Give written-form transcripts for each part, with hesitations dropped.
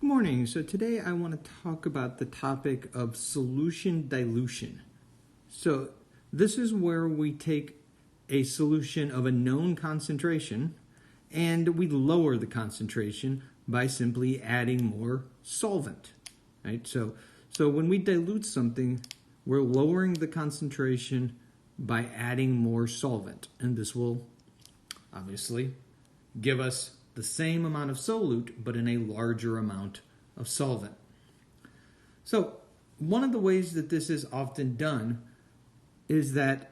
Good morning. So today I want to talk about the topic of solution dilution. So this is where we take a solution of a known concentration and we lower the concentration by simply adding more solvent. Right? So when we dilute something, we're lowering the concentration by adding more solvent. And this will obviously give us the same amount of solute, but in a larger amount of solvent. So one of the ways that this is often done is that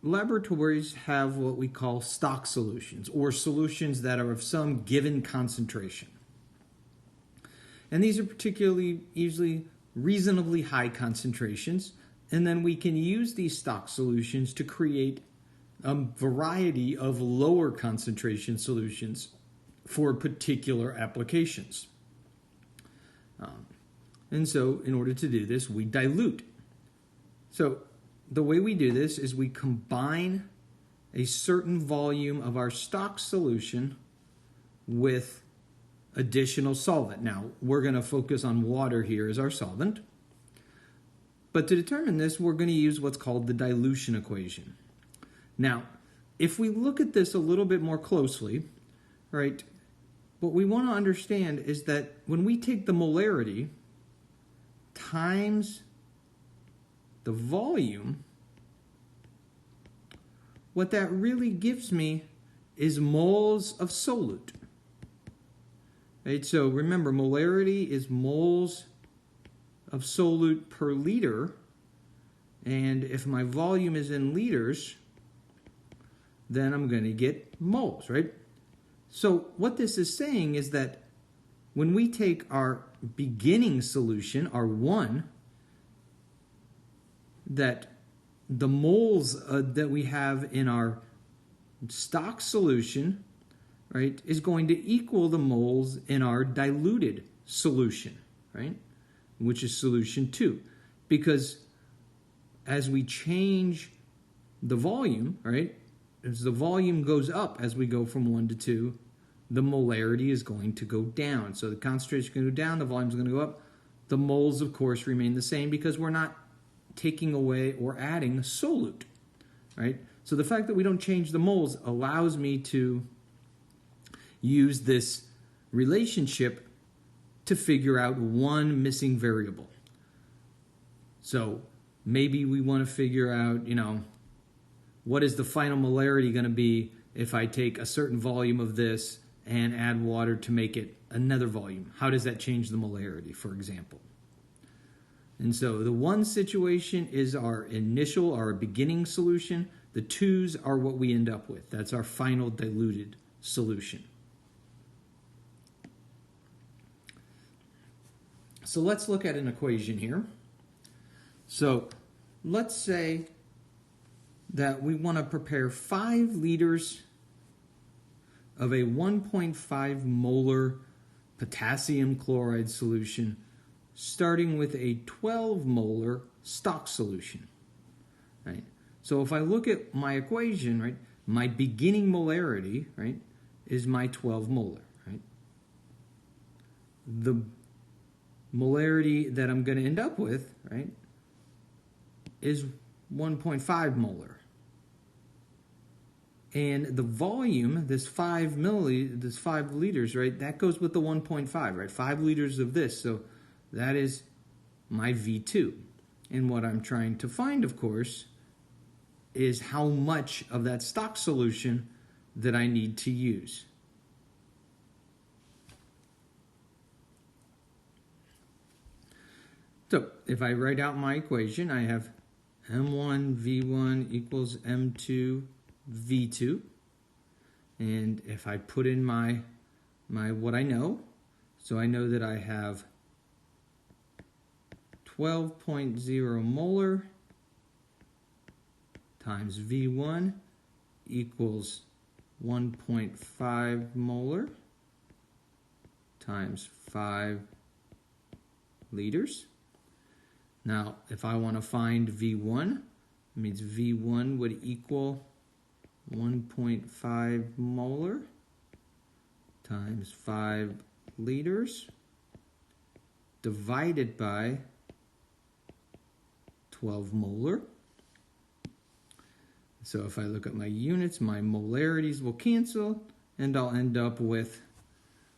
laboratories have what we call stock solutions, or solutions that are of some given concentration. And these are particularly usually reasonably high concentrations, and then we can use these stock solutions to create a variety of lower concentration solutions for particular applications. And so in order to do this, we dilute. So the way we do this is we combine a certain volume of our stock solution with additional solvent. Now, we're going to focus on water here as our solvent. But to determine this, we're going to use what's called the dilution equation. Now, if we look at this a little bit more closely, right, what we want to understand is that when we take the molarity times the volume, what that really gives me is moles of solute. Right? So remember, molarity is moles of solute per liter, and if my volume is in liters, then I'm going to get moles, right? So what this is saying is that when we take our beginning solution, our 1, that the moles that we have in our stock solution, right, is going to equal the moles in our diluted solution, right, which is solution 2. Because as we change the volume, right, as the volume goes up as we go from 1 to 2, the molarity is going to go down. So the concentration is going to go down, the volume is going to go up. The moles, of course, remain the same because we're not taking away or adding solute, right? So the fact that we don't change the moles allows me to use this relationship to figure out one missing variable. So maybe we want to figure out, what is the final molarity going to be if I take a certain volume of this and add water to make it another volume? How does that change the molarity, for example? And so the 1 situation is our initial, our beginning solution. The 2s are what we end up with. That's our final diluted solution. So let's look at an equation here. So let's say that we want to prepare 5 liters of a 1.5 molar potassium chloride solution, starting with a 12 molar stock solution. Right? So if I look at my equation, right, my beginning molarity, right, is my 12 molar. Right? The molarity that I'm going to end up with, right, is 1.5 molar. And the volume, this 5 liters, right, that goes with the 1.5, right? 5 liters of this, so that is my V2. And what I'm trying to find, of course, is how much of that stock solution that I need to use. So if I write out my equation, I have M1 V1 equals M2 V2, and if I put in my what I know, so I know that I have 12.0 molar times V1 equals 1.5 molar times 5 liters. Now, if I want to find V1, it means V1 would equal 1.5 molar times 5 liters divided by 12 molar. So if I look at my units, my molarities will cancel, and I'll end up with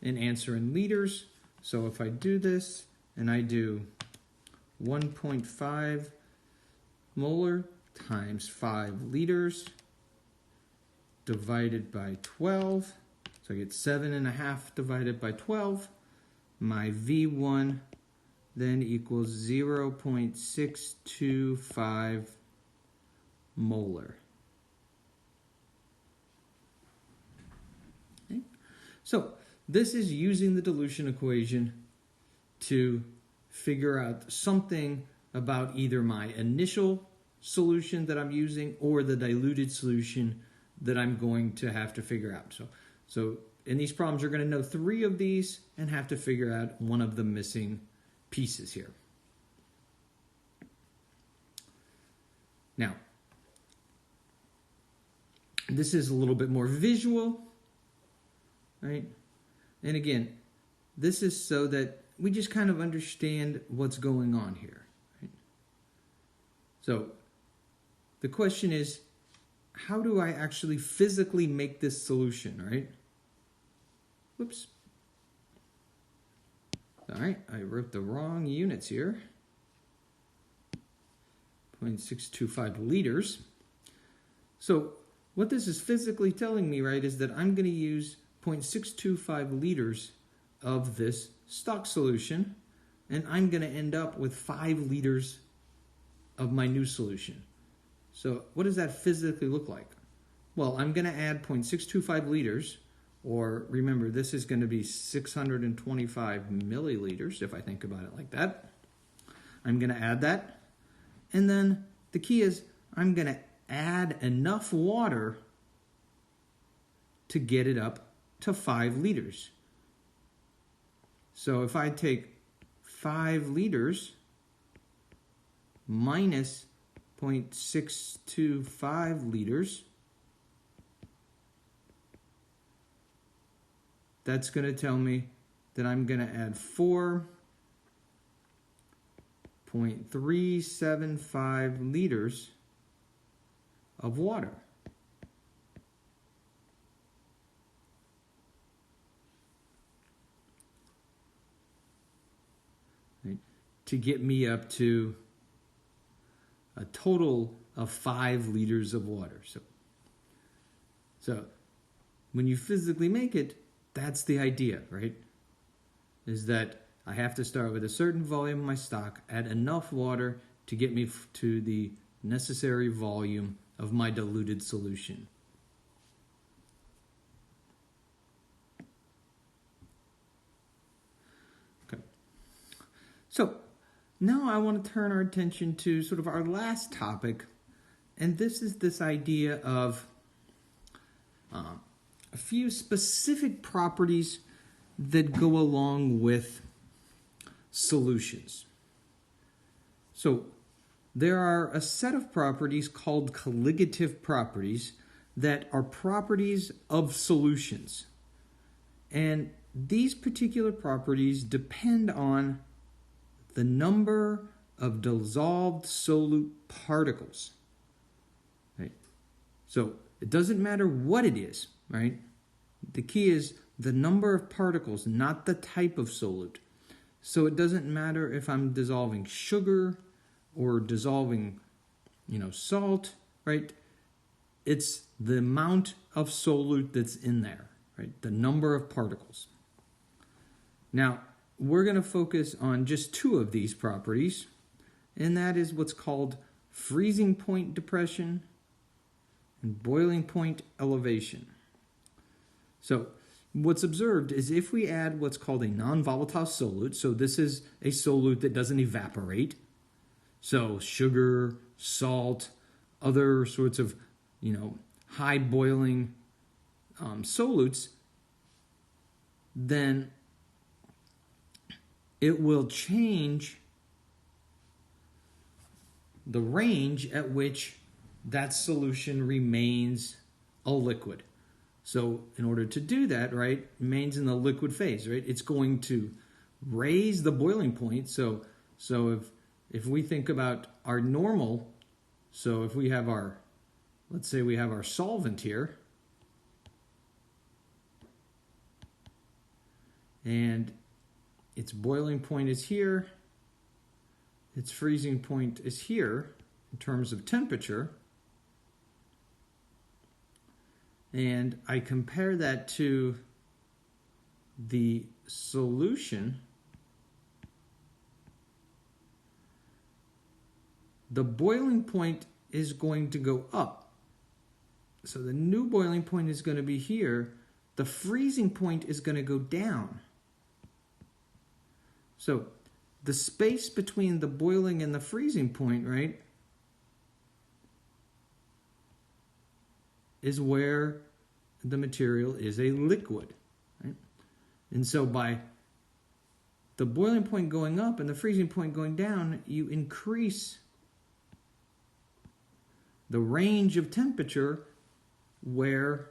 an answer in liters. So if I do this, and I do 1.5 molar times 5 liters divided by 12, so I get 7.5 divided by 12, my V1 then equals 0.625 molar. Okay. So this is using the dilution equation to figure out something about either my initial solution that I'm using or the diluted solution that I'm going to have to figure out. So in these problems, you're going to know 3 of these and have to figure out one of the missing pieces here. Now, this is a little bit more visual, right? And again, this is so that we just kind of understand what's going on here, right? So the question is, how do I actually physically make this solution, right? Whoops. All right, I wrote the wrong units here. 0.625 liters. So what this is physically telling me, right, is that I'm going to use 0.625 liters of this stock solution, and I'm going to end up with 5 liters of my new solution. So what does that physically look like? Well, I'm going to add 0.625 liters, or remember, this is going to be 625 milliliters, if I think about it like that. I'm going to add that. And then the key is I'm going to add enough water to get it up to 5 liters. So if I take 5 liters minus 0.625 liters, that's going to tell me that I'm going to add 4.375 liters of water. Right? To get me up to a total of 5 liters of water. So when you physically make it, that's the idea, right? Is that I have to start with a certain volume of my stock, add enough water to get me to the necessary volume of my diluted solution. Okay. So now I want to turn our attention to sort of our last topic, and this is this idea of a few specific properties that go along with solutions. So there are a set of properties called colligative properties that are properties of solutions. And these particular properties depend on the number of dissolved solute particles. Right? So it doesn't matter what it is, right? The key is the number of particles, not the type of solute. So it doesn't matter if I'm dissolving sugar or dissolving, salt, right? It's the amount of solute that's in there, right? The number of particles. Now, we're going to focus on just 2 of these properties, and that is what's called freezing point depression and boiling point elevation. So what's observed is if we add what's called a non-volatile solute, so this is a solute that doesn't evaporate, so sugar, salt, other sorts of, high boiling solutes, then it will change the range at which that solution remains a liquid. So in order to do that, right, remains in the liquid phase, right, it's going to raise the boiling point. So if we think about our normal, so if we have our, let's say we have our solvent here, and its boiling point is here, its freezing point is here in terms of temperature, and I compare that to the solution, the boiling point is going to go up. So the new boiling point is going to be here. The freezing point is going to go down. So the space between the boiling and the freezing point, right, is where the material is a liquid. Right? And so by the boiling point going up and the freezing point going down, you increase the range of temperature where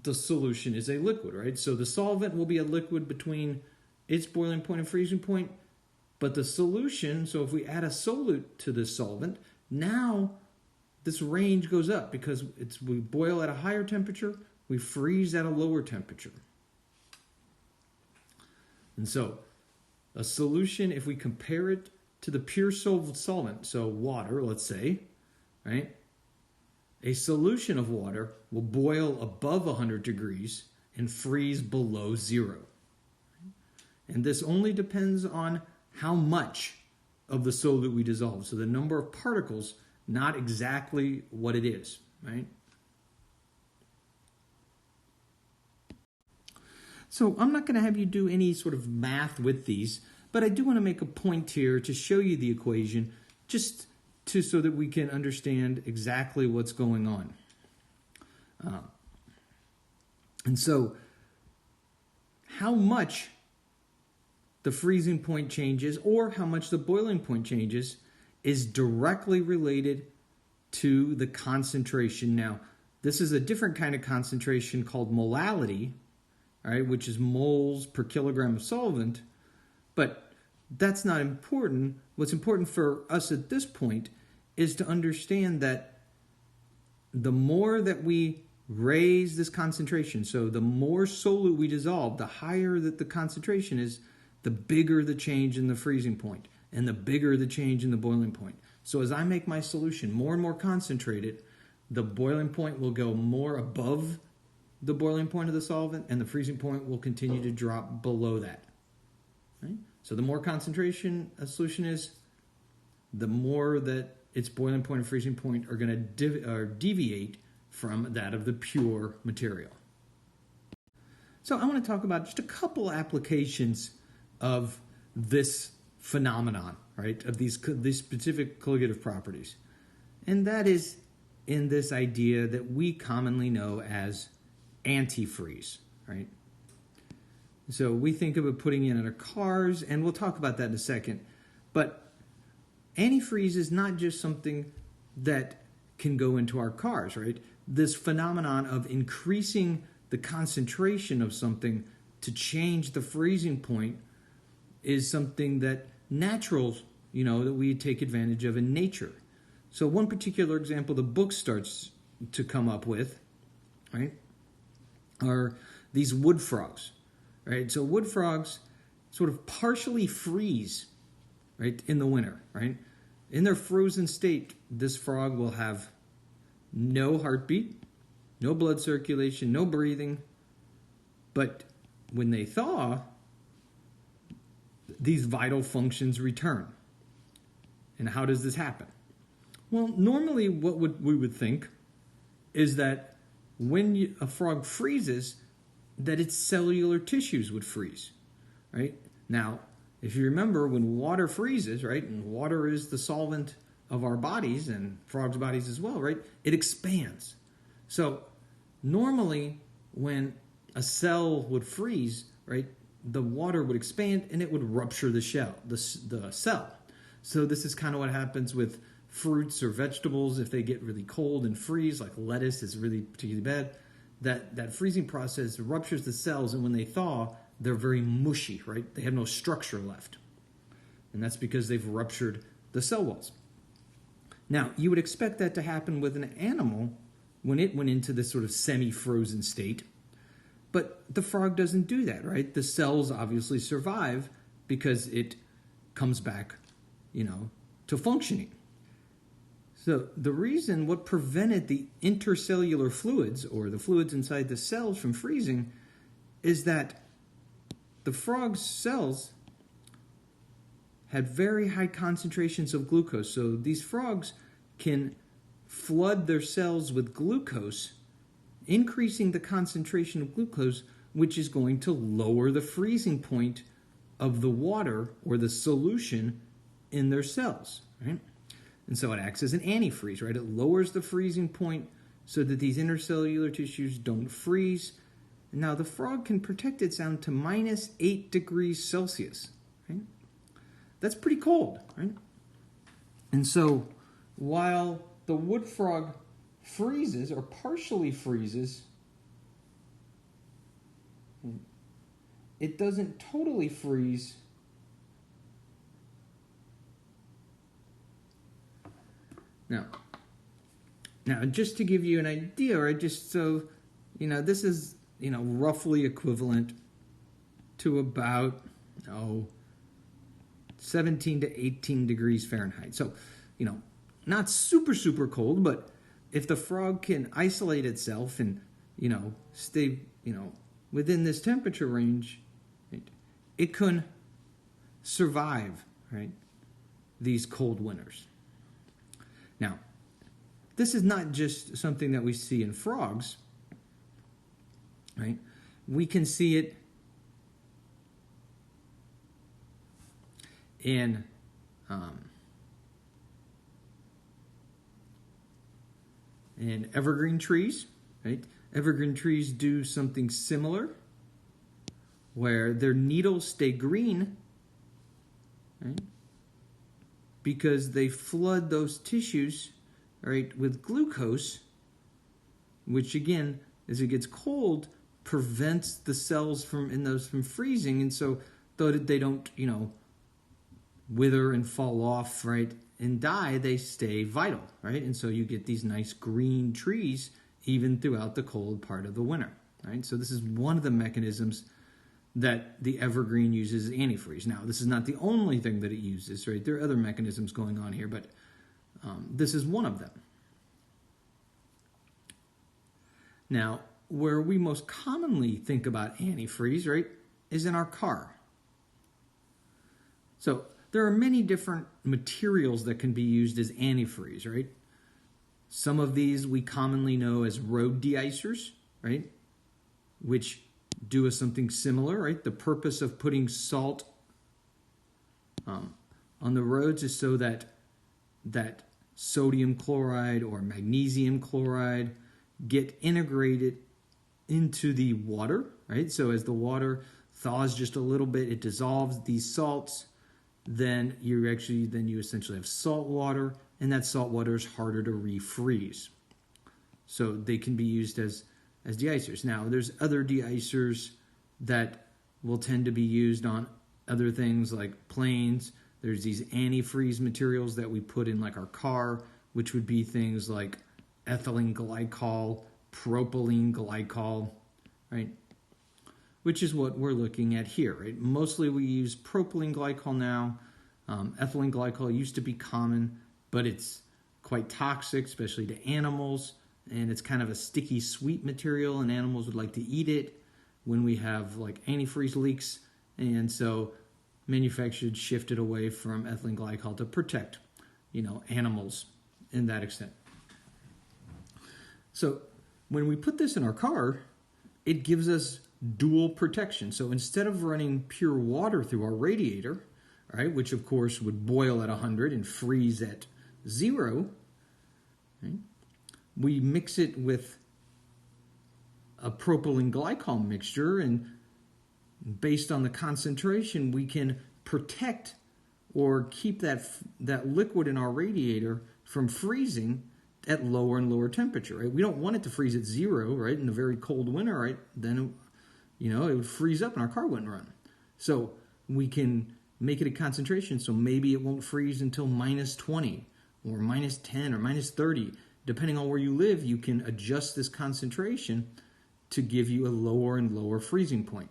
the solution is a liquid, right? So the solvent will be a liquid between its boiling point and freezing point, but the solution, so if we add a solute to this solvent, now this range goes up because we boil at a higher temperature, we freeze at a lower temperature. And so a solution, if we compare it to the pure solvent, so water, let's say, right? A solution of water will boil above 100 degrees and freeze below 0. And this only depends on how much of the solute we dissolve. So the number of particles, not exactly what it is, right? So I'm not going to have you do any sort of math with these, but I do want to make a point here to show you the equation so that we can understand exactly what's going on. And so how much the freezing point changes or how much the boiling point changes is directly related to the concentration. Now, this is a different kind of concentration called molality, right, which is moles per kilogram of solvent, but that's not important. What's important for us at this point is to understand that the more that we raise this concentration, so the more solute we dissolve, the higher that the concentration is, the bigger the change in the freezing point and the bigger the change in the boiling point. So as I make my solution more and more concentrated, the boiling point will go more above the boiling point of the solvent and the freezing point will continue to drop below that. Right? So the more concentration a solution is, the more that its boiling point and freezing point are going to deviate from that of the pure material. So I want to talk about just a couple applications of this phenomenon, right, of these specific colligative properties. And that is in this idea that we commonly know as antifreeze, right? So we think of it putting in our cars, and we'll talk about that in a second. But antifreeze is not just something that can go into our cars, right? This phenomenon of increasing the concentration of something to change the freezing point is something that that we take advantage of in nature. So one particular example the book starts to come up with, right, are these wood frogs, right? So wood frogs sort of partially freeze, right, in the winter, right? In their frozen state, this frog will have no heartbeat, no blood circulation, no breathing. But when they thaw, these vital functions return. And how does this happen? Well, normally what we would think is that when a frog freezes, that its cellular tissues would freeze, right? Now, if you remember, when water freezes, right, and water is the solvent of our bodies and frogs' bodies as well, right, it expands. So normally when a cell would freeze, right, the water would expand and it would rupture the cell. So this is kind of what happens with fruits or vegetables if they get really cold and freeze, like lettuce is really particularly bad. That freezing process ruptures the cells, and when they thaw, they're very mushy, right? They have no structure left. And that's because they've ruptured the cell walls. Now, you would expect that to happen with an animal when it went into this sort of semi-frozen state. But the frog doesn't do that, right? The cells obviously survive because it comes back, to functioning. So the reason, what prevented the intercellular fluids, or the fluids inside the cells, from freezing, is that the frog's cells had very high concentrations of glucose. So these frogs can flood their cells with glucose, increasing the concentration of glucose, which is going to lower the freezing point of the water or the solution in their cells, right? And so it acts as an antifreeze, right? It lowers the freezing point so that these intercellular tissues don't freeze. And now the frog can protect its down to minus 8 degrees Celsius, right? That's pretty cold, right? And so while the wood frog freezes or partially freezes, it doesn't totally freeze. Now, just to give you an idea, right, just so, this is, roughly equivalent to about, 17 to 18 degrees Fahrenheit. So, not super, super cold, but if the frog can isolate itself and, stay, within this temperature range, right, it can survive, right, these cold winters. Now, this is not just something that we see in frogs, right? We can see it in evergreen trees, right? Evergreen trees do something similar, where their needles stay green, right? Because they flood those tissues, right, with glucose, which again, as it gets cold, prevents the cells from freezing, and so though they don't, wither and fall off, right, and die, they stay vital, right? And so you get these nice green trees even throughout the cold part of the winter, right? So this is one of the mechanisms that the evergreen uses as antifreeze. Now, this is not the only thing that it uses, right? There are other mechanisms going on here, but this is one of them. Now, where we most commonly think about antifreeze, right, is in our car. So there are many different materials that can be used as antifreeze, right? Some of these we commonly know as road deicers, right, which do something similar, right? The purpose of putting salt on the roads is so that sodium chloride or magnesium chloride get integrated into the water, right? So as the water thaws just a little bit, it dissolves these salts. Then you essentially have salt water, and that salt water is harder to refreeze. So they can be used as deicers. Now, there's other deicers that will tend to be used on other things like planes. There's these antifreeze materials that we put in like our car, which would be things like ethylene glycol, propylene glycol, right? Which is what we're looking at here, right? Mostly we use propylene glycol now. Ethylene glycol used to be common, but it's quite toxic, especially to animals. And it's kind of a sticky, sweet material, and animals would like to eat it when we have like antifreeze leaks. And so manufacturers shifted away from ethylene glycol to protect, animals in that extent. So when we put this in our car, it gives us dual protection. So instead of running pure water through our radiator, right, which of course would boil at 100 and freeze at 0, right, we mix it with a propylene glycol mixture, and based on the concentration, we can protect or keep that liquid in our radiator from freezing at lower and lower temperature, right? We don't want it to freeze at 0, right, in a very cold winter, right? Then it would freeze up and our car wouldn't run. So we can make it a concentration, so maybe it won't freeze until minus 20 or minus 10 or minus 30. Depending on where you live, you can adjust this concentration to give you a lower and lower freezing point.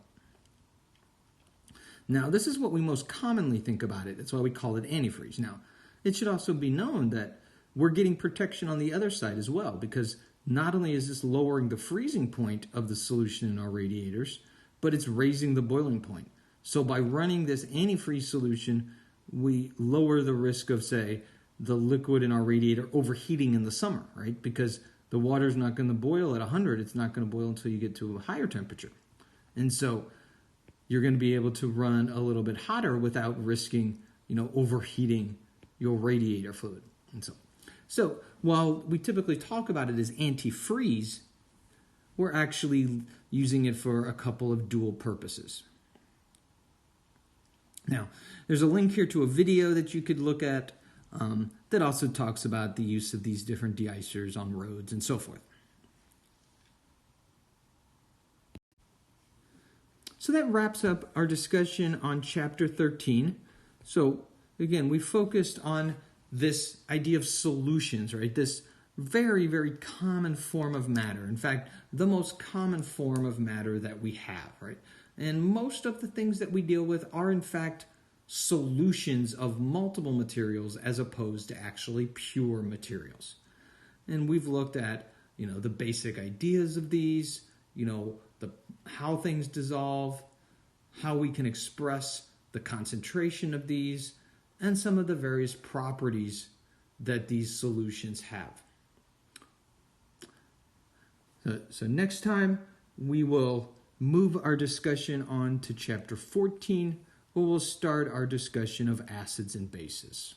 Now, this is what we most commonly think about it. That's why we call it antifreeze. Now, it should also be known that we're getting protection on the other side as well, because not only is this lowering the freezing point of the solution in our radiators, but it's raising the boiling point. So by running this antifreeze solution, we lower the risk of, say, the liquid in our radiator overheating in the summer, right? Because the water's not going to boil at 100. It's not going to boil until you get to a higher temperature. And so you're going to be able to run a little bit hotter without risking, overheating your radiator fluid. And so while we typically talk about it as antifreeze, we're actually using it for a couple of dual purposes. Now, there's a link here to a video that you could look at that also talks about the use of these different de-icers on roads and so forth. So that wraps up our discussion on Chapter 13. So again, we focused on this idea of solutions, right? This very, very common form of matter. In fact, the most common form of matter that we have, right? And most of the things that we deal with are, in fact, solutions of multiple materials as opposed to actually pure materials. And we've looked at, the basic ideas of these, how things dissolve, how we can express the concentration of these, and some of the various properties that these solutions have. So next time, we will move our discussion on to Chapter 14, where we'll start our discussion of acids and bases.